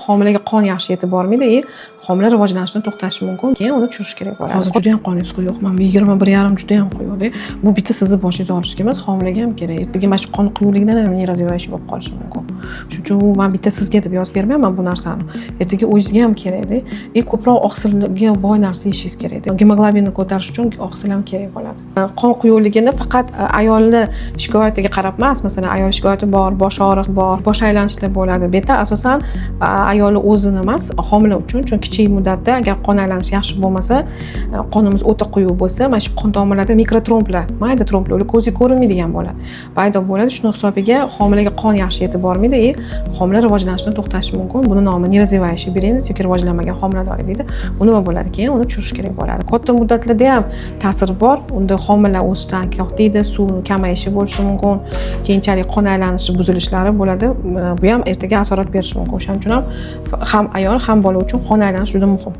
homilaga qon yaxshi yetib bormaydi, homila rivojlanishni to'xtatishi mumkin, keyin uni tushirish kerak bo'ladi. Hozir juda ham qoningiz quyuq. Mana 21,5 juda ham quyuqda. Bu bitta sizni boshingizni olishga emas, homilaga ham kerak. Ertaga mana shu qon quyuqligidan ham neyrozivoyash bo'lib qolishi mumkin. Shuning uchun men bitta sizga deb yozib bermayman bu narsani. Ertaga o'zingizga ham kerakda. Ko'proq oqsilga boy narsa yeyishingiz kerak. Gemoglobinni ko'tarish uchun oqsil ham kerak bo'ladi. Qon quyuqligini faqat ayolni shikoyatiga qarab emas, masalan, ayol shikoyati bor, bosh og'riq bor, bosh aylanishlar bo'ladi. Bu yerda asosan ayolni o'zini emas, homila uchun, chunki kichik muddatda agar qon aylanishi yaxshi bo'lmasa, qonimiz o'ta quyuq bo'lsa, mana shu qon tomirlarida mikrotromblar, mayda tromblar, ular ko'zga ko'rinmaydigan bo'ladi. Paydo bo'ladi. Shuning hisobiga homilaga qon yaxshi yetib bormaydi, homila rivojlanishni to'xtatishi mumkin. Buni nomi neyrozivoyash beremiz yoki rivojlanmagan homiladorlik deydi. Bu nima bo'ladi? Keyin uni tushirish kerak bo'ladi. Katta muddatlarda ham ta'sir bor. Unda homila o'sishdan to'xtaydi, suv kamayishi bo'lishi mumkin, keyinchalik qon aylanishi buzilishlari bo'ladi. Bu ham ertaga asorat berishi mumkin. O'shaning uchun ham ayol ham bola uchun qon aylanish juda muhim.